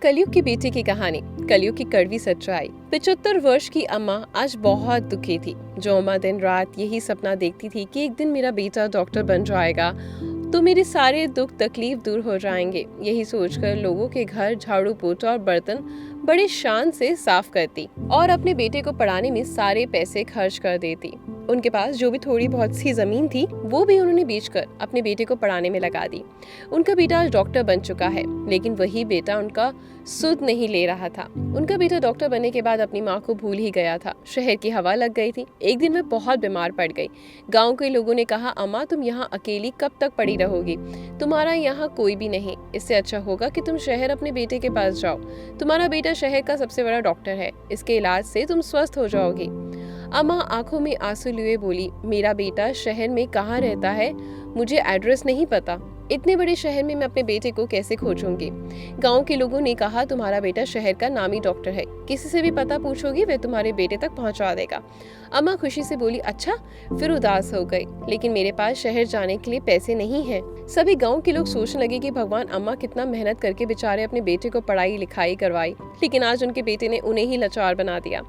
कलयुग की बेटी की कहानी, कलयुग की कड़वी सच्चाई। 75 वर्ष की अम्मा आज बहुत दुखी थी। जो अम्मा दिन रात यही सपना देखती थी कि एक दिन मेरा बेटा डॉक्टर बन जाएगा तो मेरे सारे दुख तकलीफ दूर हो जाएंगे। यही सोचकर लोगों के घर झाड़ू पोछा और बर्तन बड़े शान से साफ करती और अपने बेटे को पढ़ाने में सारे पैसे खर्च कर देती। उनके पास जो भी थोड़ी बहुत सी जमीन थी वो भी उन्होंने बेचकर अपने बेटे को पढ़ाने में लगा दी। उनका बेटा आज डॉक्टर बन चुका है, लेकिन वही बेटा उनका सुध नहीं ले रहा था। उनका बेटा डॉक्टर बनने के बाद अपनी माँ को भूल ही गया था। शहर की हवा लग गई थी। एक दिन वह बहुत बीमार पड़ गई। गांव के लोगों ने कहा, अम्मा तुम यहाँ अकेली कब तक पड़ी रहोगी? तुम्हारा यहाँ कोई भी नहीं। इससे अच्छा होगा कि तुम शहर अपने बेटे के पास जाओ। तुम्हारा बेटा शहर का सबसे बड़ा डॉक्टर है। इसके इलाज से तुम स्वस्थ हो जाओगी। अम्मा आंखों में आंसू लिए बोली, मेरा बेटा शहर में कहाँ रहता है? मुझे एड्रेस नहीं पता। इतने बड़े शहर में मैं अपने बेटे को कैसे खोजूंगी? गांव के लोगों ने कहा, तुम्हारा बेटा शहर का नामी डॉक्टर है। किसी से भी पता पूछोगी वह तुम्हारे बेटे तक पहुंचा देगा। अम्मा खुशी से बोली, अच्छा। फिर उदास हो गई, लेकिन मेरे पास शहर जाने के लिए पैसे नहीं है। सभी गांव के लोग सोचने लगे कि भगवान, अम्मा कितना मेहनत करके बेचारे अपने बेटे को पढ़ाई लिखाई करवाई, लेकिन आज उनके बेटे ने उन्हें ही लाचार बना दिया।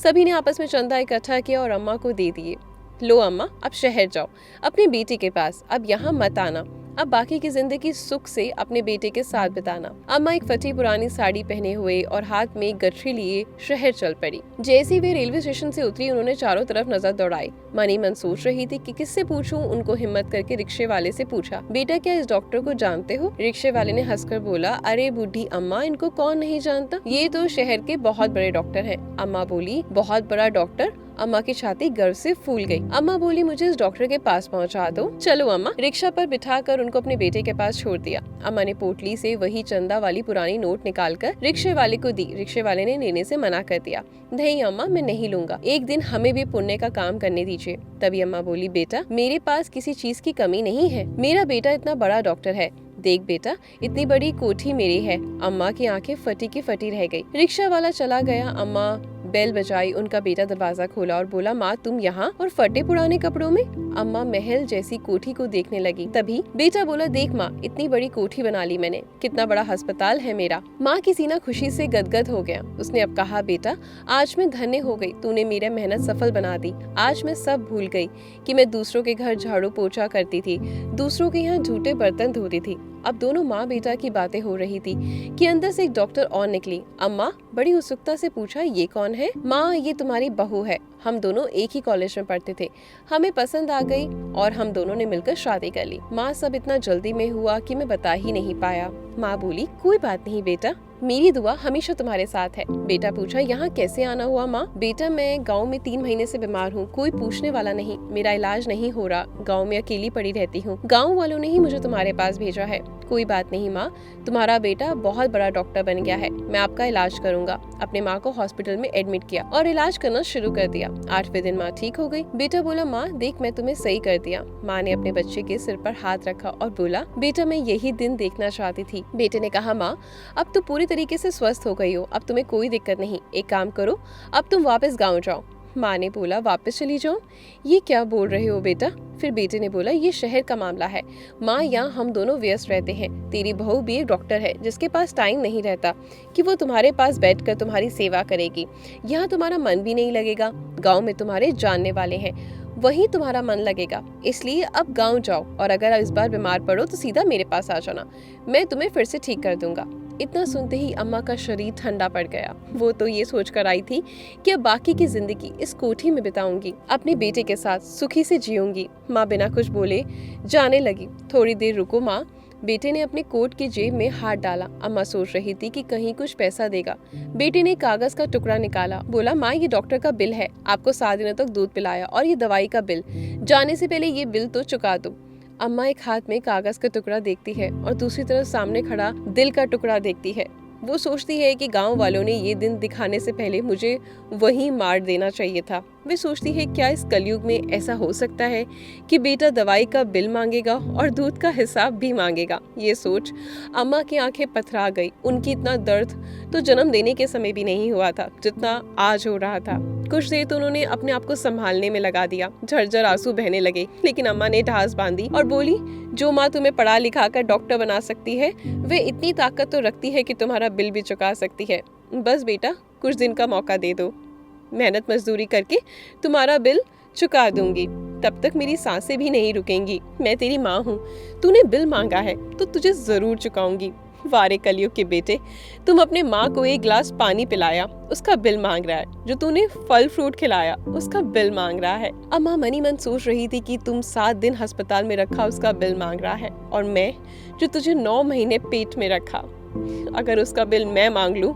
सभी ने आपस में चंदा इकट्ठा किया और अम्मा को दे दिए। लो अम्मा, अब शहर जाओ अपने बेटे के पास। अब यहाँ मत आना। अब बाकी की जिंदगी सुख से अपने बेटे के साथ बिताना। अम्मा एक फटी पुरानी साड़ी पहने हुए और हाथ में एक गठरी लिए शहर चल पड़ी। जैसे वे रेलवे स्टेशन से उतरी, उन्होंने चारों तरफ नजर दौड़ाई। मन ही मन सोच रही थी कि किससे पूछूं। उनको हिम्मत करके रिक्शे वाले से पूछा, बेटा क्या इस डॉक्टर को जानते हो? रिक्शे वाले ने हंसकर बोला, अरे बूढ़ी अम्मा, इनको कौन नहीं जानता? ये तो शहर के बहुत बड़े डॉक्टर हैं। अम्मा बोली, बहुत बड़ा डॉक्टर? अम्मा की छाती गर्व से फूल गई। अम्मा बोली, मुझे इस डॉक्टर के पास पहुंचा दो। चलो अम्मा। रिक्शा पर बिठाकर उनको अपने बेटे के पास छोड़ दिया। अम्मा ने पोटली से वही चंदा वाली पुरानी नोट निकालकर रिक्शे वाले को दी। रिक्शे वाले ने लेने से मना कर दिया। नहीं अम्मा, मैं नहीं लूंगा। एक दिन हमें भी पुण्य का काम करने दीजिए। तभी अम्मा बोली, बेटा मेरे पास किसी चीज की कमी नहीं है। मेरा बेटा इतना बड़ा डॉक्टर है। देख बेटा, इतनी बड़ी कोठी मेरी है। अम्मा की आंखें फटी की फटी रह गई। रिक्शा वाला चला गया। अम्मा बेल बजाई। उनका बेटा दरवाजा खोला और बोला, माँ तुम यहाँ और फटे पुराने कपड़ों में? अम्मा महल जैसी कोठी को देखने लगी। तभी बेटा बोला, देख माँ, इतनी बड़ी कोठी बना ली मैंने। कितना बड़ा अस्पताल है मेरा। माँ की सीना खुशी से गदगद हो गया। उसने अब कहा, बेटा आज मैं धन्य हो गई। तूने मेरी मेहनत सफल बना दी। आज मैं सब भूल गई कि मैं दूसरों के घर झाड़ू पोछा करती थी, दूसरों के यहाँ झूठे बर्तन धोती थी। अब दोनों माँ बेटा की बातें हो रही थी कि अंदर से एक डॉक्टर और निकली। अम्मा बड़ी उत्सुकता से पूछा, ये कौन है? माँ, ये तुम्हारी बहू है। हम दोनों एक ही कॉलेज में पढ़ते थे। हमें पसंद आ गई और हम दोनों ने मिलकर शादी कर ली। माँ, सब इतना जल्दी में हुआ कि मैं बता ही नहीं पाया। माँ बोली, कोई बात नहीं बेटा, मेरी दुआ हमेशा तुम्हारे साथ है। बेटा पूछा, यहाँ कैसे आना हुआ माँ? बेटा मैं गांव में 3 महीने से बीमार हूँ। कोई पूछने वाला नहीं। मेरा इलाज नहीं हो रहा। गांव में अकेली पड़ी रहती हूँ। गांव वालों ने ही मुझे तुम्हारे पास भेजा है। कोई बात नहीं माँ, तुम्हारा बेटा बहुत बड़ा डॉक्टर बन गया है। मैं आपका इलाज करूंगा। अपने माँ को हॉस्पिटल में एडमिट किया और इलाज करना शुरू कर दिया। 8वें दिन माँ ठीक हो गई। बेटा बोला, माँ देख, मैं तुम्हें सही कर दिया। माँ ने अपने बच्चे के सिर पर हाथ रखा और बोला, बेटा मैं यही दिन देखना चाहती थी। बेटे ने कहा, माँ अब तो पूरी तरीके से स्वस्थ हो गई हो। अब तुम्हें कोई दिक्कत नहीं। एक काम करो, अब तुम वापस गाँव जाओ। माँ ने बोला, वापस चली जाऊं? ये क्या बोल रहे हो बेटा? फिर बेटे ने बोला, ये शहर का मामला है माँ, यहाँ हम दोनों व्यस्त रहते हैं। तेरी बहू भी एक डॉक्टर है जिसके पास टाइम नहीं रहता कि वो तुम्हारे पास बैठकर तुम्हारी सेवा करेगी। यहाँ तुम्हारा मन भी नहीं लगेगा। गाँव में तुम्हारे जानने वाले हैं, वहीं तुम्हारा मन लगेगा। इसलिए अब गाँव जाओ और अगर इस बार बीमार पड़ो तो सीधा मेरे पास आ जाना। मैं तुम्हें फिर से ठीक कर दूंगा। इतना सुनते ही अम्मा का शरीर ठंडा पड़ गया। वो तो ये सोचकर आई थी कि अब बाकी की जिंदगी इस कोठी में बिताऊंगी, अपने बेटे के साथ सुखी से जीऊंगी। माँ बिना कुछ बोले जाने लगी। थोड़ी देर रुको माँ। बेटे ने अपने कोट की जेब में हाथ डाला। अम्मा सोच रही थी कि कहीं कुछ पैसा देगा। बेटे ने कागज का टुकड़ा निकाला। बोला, माँ ये डॉक्टर का बिल है। आपको 7 दिनों तक दूध पिलाया और ये दवाई का बिल। जाने से पहले ये बिल तो चुका दो। अम्मा एक हाथ में कागज का टुकड़ा देखती है और दूसरी तरफ सामने खड़ा दिल का टुकड़ा देखती है। वो सोचती है कि गांव वालों ने ये दिन दिखाने से पहले मुझे वहीं मार देना चाहिए था। वे सोचती है क्या इस कलयुग में ऐसा हो सकता है कि बेटा दवाई का बिल मांगेगा और दूध का हिसाब भी मांगेगा। ये सोच अम्मा की आंखें पथरा गई। उनकी इतना दर्द तो जन्म देने के समय भी नहीं हुआ था जितना आज हो रहा था। कुछ देर तो उन्होंने अपने आप को संभालने में लगा दिया। झरझर आंसू बहने लगे, लेकिन अम्मा ने ढास बांधी और बोली, जो माँ तुम्हें पढ़ा लिखा कर डॉक्टर बना सकती है, वे इतनी ताकत तो रखती है कि तुम्हारा बिल भी चुका सकती है। बस बेटा कुछ दिन का मौका दे दो, मेहनत मजदूरी करके तुम्हारा बिल चुका दूंगी। तब तक मेरी सांसें भी नहीं रुकेंगी। मैं तेरी माँ हूँ, तूने बिल मांगा है तो तुझे जरूर चुकाऊंगी। वारे कलयुग के बेटे, तुम अपने माँ को एक गिलास पानी पिलाया, उसका बिल मांग रहा है। जो तूने फल फ्रूट खिलाया, उसका बिल मांग रहा है। अम्मा मनी मन सोच रही थी कि तुम 7 दिन अस्पताल में रखा, उसका बिल मांग रहा है, और मैं जो तुझे 9 महीने पेट में रखा, अगर उसका बिल मैं मांग लूं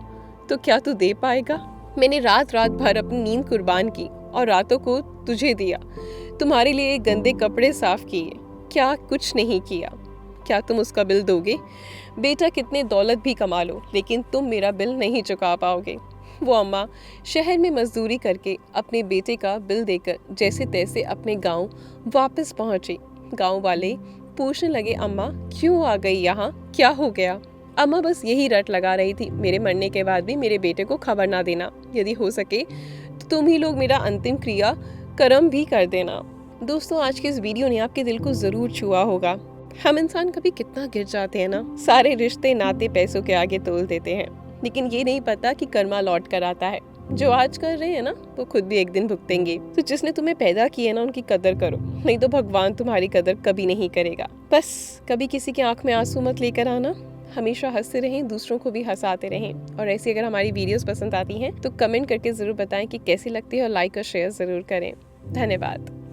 तो क्या तू दे पाएगा? मैंने रात रात भर अपनी नींद कुर्बान की और रातों को तुझे दिया। तुम्हारे लिए गंदे कपड़े साफ किए, क्या कुछ नहीं किया। क्या तुम उसका बिल दोगे? बेटा कितने दौलत भी कमा लो, लेकिन तुम मेरा बिल नहीं चुका पाओगे। वो अम्मा शहर में मजदूरी करके अपने बेटे का बिल देकर जैसे तैसे अपने गांव वापस पहुंची। गांव वाले पूछने लगे, अम्मा क्यों आ गई यहाँ, क्या हो गया? अम्मा बस यही रट लगा रही थी, मेरे मरने के बाद भी मेरे बेटे को खबर ना देना। यदि हो सके तो तुम ही लोग मेरा अंतिम क्रिया कर्म भी कर देना। दोस्तों, आज के इस वीडियो ने आपके दिल को जरूर छुआ होगा। हम इंसान कभी कितना गिर जाते हैं ना, सारे रिश्ते नाते पैसों के आगे तोल देते हैं, लेकिन ये नहीं पता कि कर्मा लौट कर आता है। जो आज कर रहे हैं ना, वो खुद भी एक दिन भुगतेंगे। तो जिसने तुम्हें पैदा किया ना, उनकी कदर करो, नहीं तो भगवान तुम्हारी कदर कभी नहीं करेगा। बस कभी किसी की आंख में आंसू मत लेकर आना। हमेशा हंसते रहें, दूसरों को भी हंसाते रहें। और ऐसी अगर हमारी वीडियोस पसंद आती हैं तो कमेंट करके जरूर बताएं कि कैसी लगती है, और लाइक और शेयर जरूर करें। धन्यवाद।